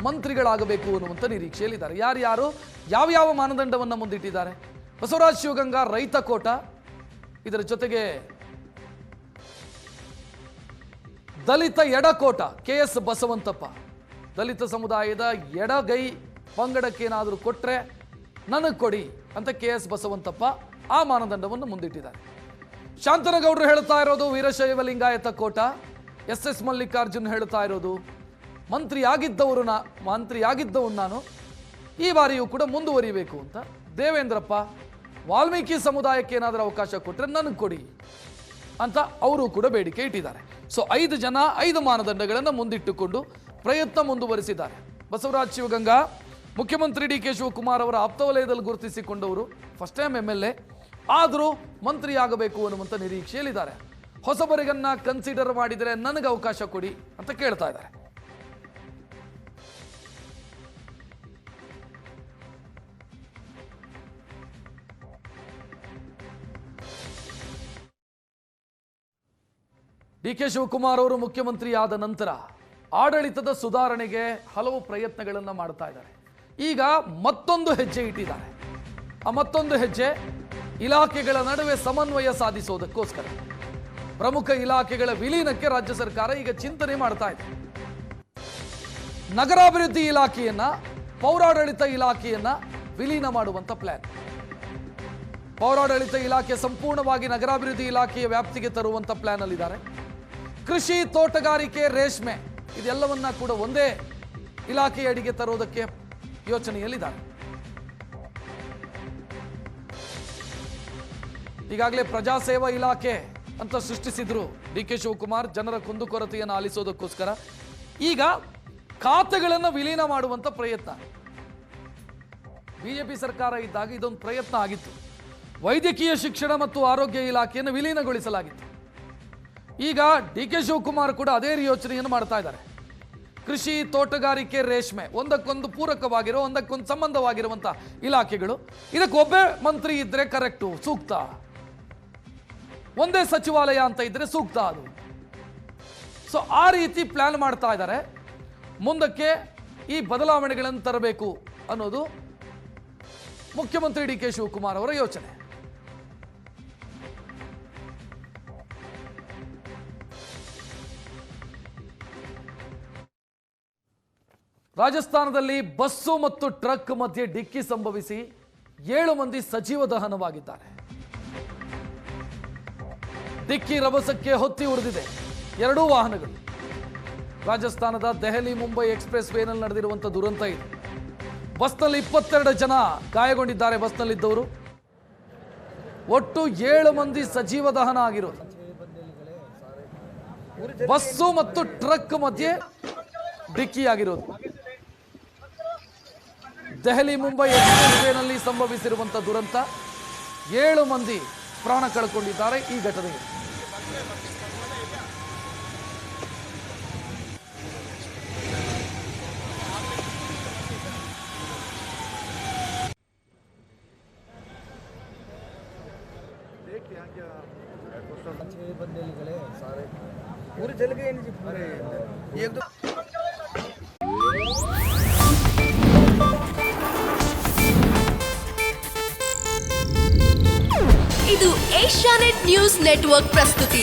ಮಂತ್ರಿಗಳಾಗಬೇಕು ಅನ್ನುವಂಥ ನಿರೀಕ್ಷೆಯಲ್ಲಿದ್ದಾರೆ. ಯಾರ್ಯಾರು ಯಾವ್ಯಾವ ಮಾನದಂಡವನ್ನು ಮುಂದಿಟ್ಟಿದ್ದಾರೆ? ಬಸವರಾಜ ಶಿವಗಂಗಾ ರೈತ ಕೋಟ, ಇದರ ಜೊತೆಗೆ ದಲಿತ ಎಡಕೋಟ KS ಬಸವಂತಪ್ಪ, ದಲಿತ ಸಮುದಾಯದ ಎಡಗೈ ಪಂಗಡಕ್ಕೇನಾದರೂ ಕೊಟ್ಟರೆ ನನಗೆ ಕೊಡಿ ಅಂತ KS ಬಸವಂತಪ್ಪ ಆ ಮಾನದಂಡವನ್ನು ಮುಂದಿಟ್ಟಿದ್ದಾರೆ. ಶಾಂತನಗೌಡರು ಹೇಳ್ತಾ ಇರೋದು ವೀರಶೈವ ಲಿಂಗಾಯತ ಕೋಟ, SS ಮಲ್ಲಿಕಾರ್ಜುನ್ ಹೇಳ್ತಾ ಇರೋದು ಮಂತ್ರಿಯಾಗಿದ್ದವನು ನಾನು ಈ ಬಾರಿಯೂ ಕೂಡ ಮುಂದುವರಿಬೇಕು ಅಂತ. ದೇವೇಂದ್ರಪ್ಪ ವಾಲ್ಮೀಕಿ ಸಮುದಾಯಕ್ಕೆ ಏನಾದರೂ ಅವಕಾಶ ಕೊಟ್ಟರೆ ನನಗೆ ಕೊಡಿ ಅಂತ ಅವರು ಕೂಡ ಬೇಡಿಕೆ ಇಟ್ಟಿದ್ದಾರೆ. ಸೊ 5 ಜನ 5 ಮಾನದಂಡಗಳನ್ನು ಮುಂದಿಟ್ಟುಕೊಂಡು ಪ್ರಯತ್ನ ಮುಂದುವರಿಸಿದ್ದಾರೆ. ಬಸವರಾಜ ಶಿವಗಂಗಾ ಮುಖ್ಯಮಂತ್ರಿ DK ಶಿವಕುಮಾರ್ ಅವರ ಆಪ್ತವಲಯದಲ್ಲಿ ಗುರುತಿಸಿಕೊಂಡವರು, ಫಸ್ಟ್ ಟೈಮ್ MLA ಆದರೂ ಮಂತ್ರಿಯಾಗಬೇಕು ಅನ್ನುವಂಥ ನಿರೀಕ್ಷೆಯಲ್ಲಿದ್ದಾರೆ. ಹೊಸಬರಿಗನ್ನ ಕನ್ಸಿಡರ್ ಮಾಡಿದರೆ ನನಗೆ ಅವಕಾಶ ಕೊಡಿ ಅಂತ ಕೇಳ್ತಾ ಇದ್ದಾರೆ. DK ಶಿವಕುಮಾರ್ ಅವರು ಮುಖ್ಯಮಂತ್ರಿ ಆದ ನಂತರ ಆಡಳಿತದ ಸುಧಾರಣೆಗೆ ಹಲವು ಪ್ರಯತ್ನಗಳನ್ನು ಮಾಡ್ತಾ ಇದ್ದಾರೆ. ಈಗ ಮತ್ತೊಂದು ಹೆಜ್ಜೆ ಇಟ್ಟಿದ್ದಾರೆ. ಆ ಮತ್ತೊಂದು ಹೆಜ್ಜೆ ಇಲಾಖೆಗಳ ನಡುವೆ ಸಮನ್ವಯ ಸಾಧಿಸೋದಕ್ಕೋಸ್ಕರ ಪ್ರಮುಖ ಇಲಾಖೆಗಳ ವಿಲೀನಕ್ಕೆ ರಾಜ್ಯ ಸರ್ಕಾರ ಈಗ ಚಿಂತನೆ ಮಾಡ್ತಾ ಇದೆ. ನಗರಾಭಿವೃದ್ಧಿ ಇಲಾಖೆಯನ್ನ ಪೌರಾಡಳಿತ ಇಲಾಖೆಯನ್ನ ವಿಲೀನ ಮಾಡುವಂತ ಪ್ಲಾನ್. ಪೌರಾಡಳಿತ ಇಲಾಖೆ ಸಂಪೂರ್ಣವಾಗಿ ನಗರಾಭಿವೃದ್ಧಿ ಇಲಾಖೆಯ ವ್ಯಾಪ್ತಿಗೆ ತರುವಂತ ಪ್ಲಾನ್ ಅಲ್ಲಿದ್ದಾರೆ. ಕೃಷಿ, ತೋಟಗಾರಿಕೆ, ರೇಷ್ಮೆ ಇದೆಲ್ಲವನ್ನ ಕೂಡ ಒಂದೇ ಇಲಾಖೆಯ ಅಡಿಗೆ ತರೋದಕ್ಕೆ ಯೋಚನೆಯಲ್ಲಿದ್ದಾರೆ. ಈಗಾಗಲೇ ಪ್ರಜಾಸೇವಾ ಇಲಾಖೆ ಅಂತ ಸೃಷ್ಟಿಸಿದ್ರು DK ಶಿವಕುಮಾರ್ ಜನರ ಕುಂದುಕೊರತೆಯನ್ನು ಆಲಿಸೋದಕ್ಕೋಸ್ಕರ. ಈಗ ಖಾತೆಗಳನ್ನು ವಿಲೀನ ಮಾಡುವಂತ ಪ್ರಯತ್ನ. ಬಿಜೆಪಿ ಸರ್ಕಾರ ಇದ್ದಾಗ ಇದೊಂದು ಪ್ರಯತ್ನ ಆಗಿತ್ತು. ವೈದ್ಯಕೀಯ ಶಿಕ್ಷಣ ಮತ್ತು ಆರೋಗ್ಯ ಇಲಾಖೆಯನ್ನು ವಿಲೀನಗೊಳಿಸಲಾಗಿತ್ತು. ಈಗ DK ಶಿವಕುಮಾರ್ ಕೂಡ ಅದೇ ಯೋಚನೆಯನ್ನು ಮಾಡ್ತಾ ಇದ್ದಾರೆ. ಕೃಷಿ, ತೋಟಗಾರಿಕೆ, ರೇಷ್ಮೆ ಒಂದಕ್ಕೊಂದು ಪೂರಕವಾಗಿರೋ, ಒಂದಕ್ಕೊಂದು ಸಂಬಂಧವಾಗಿರುವಂಥ ಇಲಾಖೆಗಳು. ಇದಕ್ಕೆ ಒಬ್ಬೇ ಮಂತ್ರಿ ಇದ್ರೆ ಕರೆಕ್ಟು, ಸೂಕ್ತ. ಒಂದೇ ಸಚಿವಾಲಯ ಅಂತ ಇದ್ರೆ ಸೂಕ್ತ ಅದು. ಸೊ ಆ ರೀತಿ ಪ್ಲಾನ್ ಮಾಡ್ತಾ ಇದ್ದಾರೆ. ಮುಂದಕ್ಕೆ ಈ ಬದಲಾವಣೆಗಳನ್ನು ತರಬೇಕು ಅನ್ನೋದು ಮುಖ್ಯಮಂತ್ರಿ DK ಶಿವಕುಮಾರ್ ಅವರ ಯೋಚನೆ. ರಾಜಸ್ಥಾನದಲ್ಲಿ ಬಸ್ಸು ಮತ್ತು ಟ್ರಕ್ ಮಧ್ಯೆ ಡಿಕ್ಕಿ ಸಂಭವಿಸಿ 7 ಮಂದಿ ಸಜೀವ ದಹನವಾಗಿದ್ದಾರೆ. ಡಿಕ್ಕಿ ರಭಸಕ್ಕೆ ಹೊತ್ತಿ ಉಳಿದಿದೆ 2 ವಾಹನಗಳು. ರಾಜಸ್ಥಾನದ ದೆಹಲಿ ಮುಂಬೈ ಎಕ್ಸ್ಪ್ರೆಸ್ ವೇನಲ್ಲಿ ನಡೆದಿರುವಂತಹ ದುರಂತ ಇದು. ಬಸ್ನಲ್ಲಿ 22 ಜನ ಗಾಯಗೊಂಡಿದ್ದಾರೆ. ಬಸ್ನಲ್ಲಿದ್ದವರು ಒಟ್ಟು 7 ಮಂದಿ ಸಜೀವ ದಹನ ಆಗಿರೋದು. ಬಸ್ಸು ಮತ್ತು ಟ್ರಕ್ ಮಧ್ಯೆ ಡಿಕ್ಕಿಯಾಗಿರೋದು. ದೆಹಲಿ ಮುಂಬೈ ಎಕ್ಸ್ಪ್ರೆಸ್ ವೇನಲ್ಲಿ ಸಂಭವಿಸಿರುವಂತಹ ದುರಂತ. 7 ಮಂದಿ ಪ್ರಾಣ ಕಳ್ಕೊಂಡಿದ್ದಾರೆ ಈ ಘಟನೆಗೆ. ಇದು ಏಷ್ಯಾನೆಟ್ ನ್ಯೂಸ್ ನೆಟ್ವರ್ಕ್ ಪ್ರಸ್ತುತಿ.